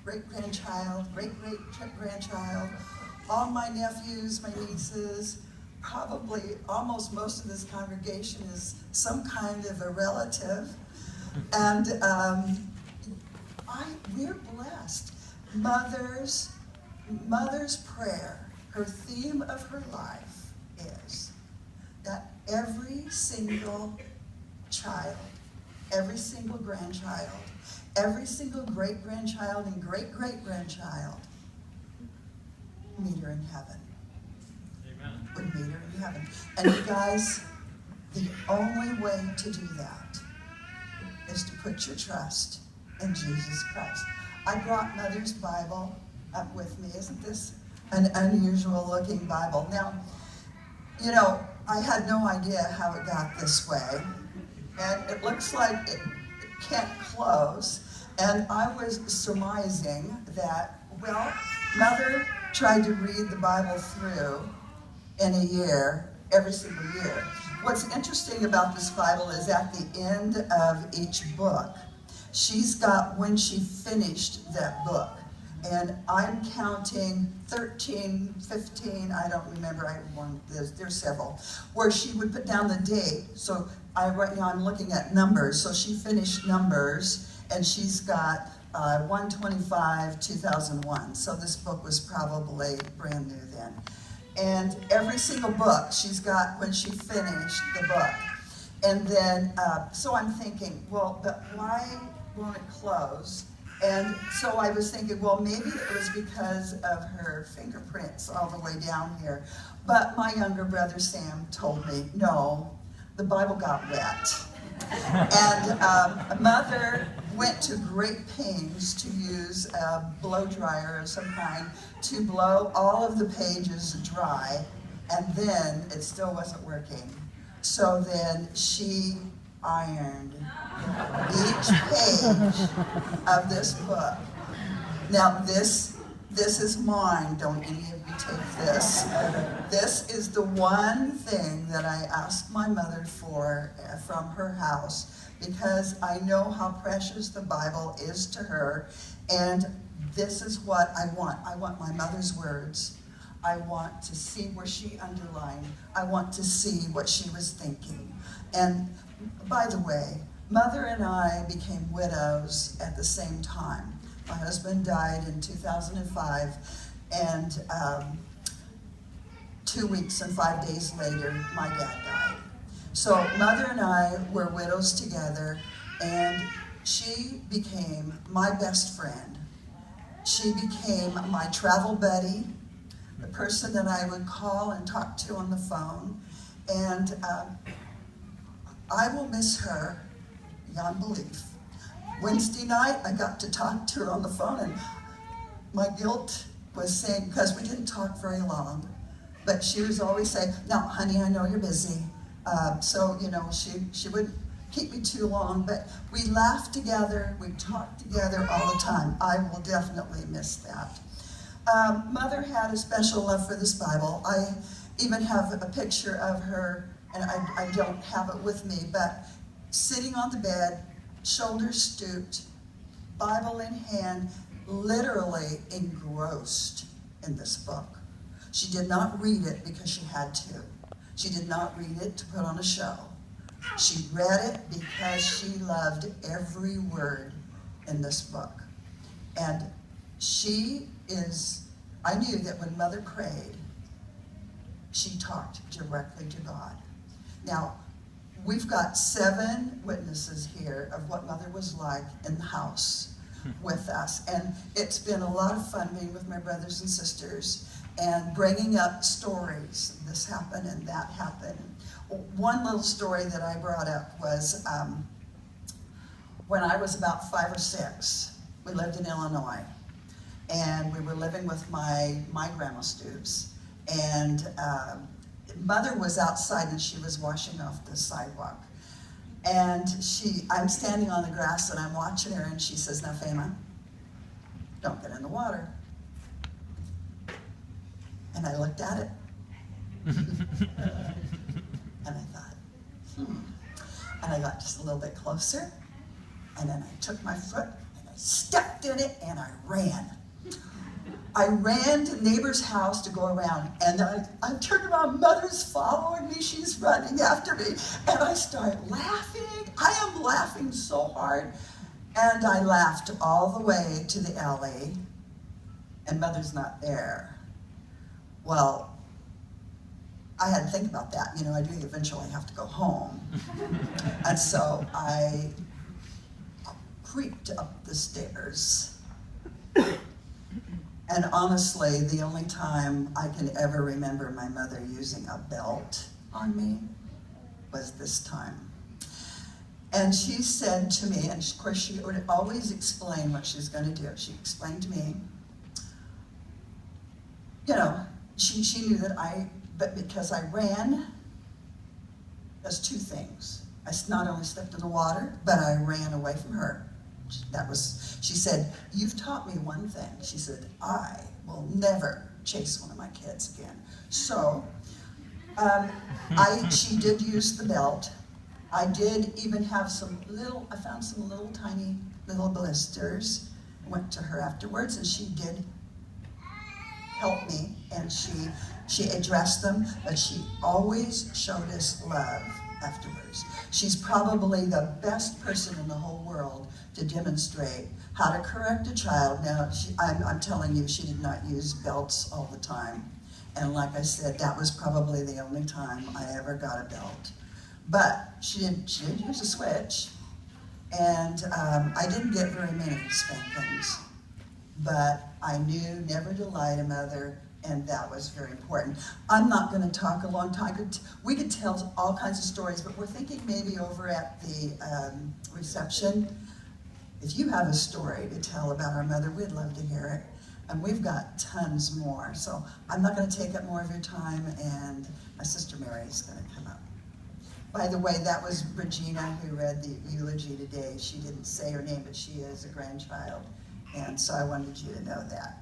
great-grandchild, great-great-grandchild, all my nephews, my nieces, probably almost most of this congregation is some kind of a relative. And we're blessed. Mother's prayer, her theme of her life is that every single child, every single grandchild, every single great-grandchild and great-great-grandchild meet her in heaven. Amen. Would meet her in heaven. And you guys, the only way to do that is to put your trust in Jesus Christ. I brought Mother's Bible up with me. Isn't this an unusual looking Bible? Now, you know, I had no idea how it got this way. And it looks like it can't close. And I was surmising that, well, Mother tried to read the Bible through in a year, every single year. What's interesting about this Bible is at the end of each book, she's got when she finished that book. And I'm counting 13, 15, I don't remember, there's several, where she would put down the date. So right now I'm looking at Numbers. So she finished Numbers, and she's got 125, 2001. So this book was probably brand new then. And every single book she's got when she finished the book. And then, so I'm thinking, well, but why won't it close? And so I was thinking, well, maybe it was because of her fingerprints all the way down here. But my younger brother, Sam, told me, no, the Bible got wet. And Mother went to great pains to use a blow dryer of some kind to blow all of the pages dry, and then it still wasn't working. So then she ironed each page of this book. Now this is mine, don't any of you take this. This is the one thing that I asked my mother for from her house, because I know how precious the Bible is to her, and this is what I want. I want my mother's words. I want to see where she underlined. I want to see what she was thinking. And by the way, Mother and I became widows at the same time. My husband died in 2005, and 2 weeks and 5 days later, my dad died. So Mother and I were widows together, and she became my best friend. She became my travel buddy, the person that I would call and talk to on the phone, and I will miss her beyond belief. Wednesday night, I got to talk to her on the phone, and my guilt was saying, because we didn't talk very long, but she was always saying, "Now, honey, I know you're busy." So, you know, she wouldn't keep me too long, but we laughed together, we talked together all the time. I will definitely miss that. Mother had a special love for this Bible. I even have a picture of her, and I don't have it with me, but sitting on the bed, shoulders stooped, Bible in hand, literally engrossed in this book. She did not read it because she had to. She did not read it to put on a show. She read it because she loved every word in this book. And I knew that when Mother prayed, she talked directly to God. Now, we've got 7 witnesses here of what Mother was like in the house with us. And it's been a lot of fun being with my brothers and sisters and bringing up stories. This happened and that happened. One little story that I brought up was when I was about 5 or 6, we lived in Illinois. And we were living with my Grandma Stoops. And Mother was outside and she was washing off the sidewalk. And I'm standing on the grass and I'm watching her, and she says, "Now, Fama, don't get in the water." And I looked at it. And I thought, And I got just a little bit closer. And then I took my foot and I stepped in it, and I ran. I ran to neighbor's house to go around, and I turned around, Mother's following me, she's running after me, and I start laughing. I am laughing so hard, and I laughed all the way to the alley, and Mother's not there. Well, I had to think about that. You know, I do eventually have to go home. And so I creeped up the stairs. And honestly, the only time I can ever remember my mother using a belt on me was this time. And she said to me, and of course she would always explain what she was going to do. She explained to me, you know, she knew that but because I ran, that's two things. I not only stepped in the water, but I ran away from her. She said, you've taught me one thing. She said, I will never chase one of my kids again. So, she did use the belt. I did even have I found some little tiny little blisters. Went to her afterwards, and she did help me, and she addressed them, but she always showed us love afterwards. She's probably the best person in the whole world to demonstrate how to correct a child. Now, I'm telling you, she did not use belts all the time. And like I said, that was probably the only time I ever got a belt. But she did use a switch, and I didn't get very many spankings. But I knew never to lie to Mother, and that was very important. I'm not going to talk a long time. We could tell all kinds of stories, but we're thinking maybe over at the reception, if you have a story to tell about our mother, we'd love to hear it. And we've got tons more. So I'm not going to take up more of your time, and my sister Mary is going to come up. By the way, that was Regina who read the eulogy today. She didn't say her name, but she is a grandchild. And so I wanted you to know that.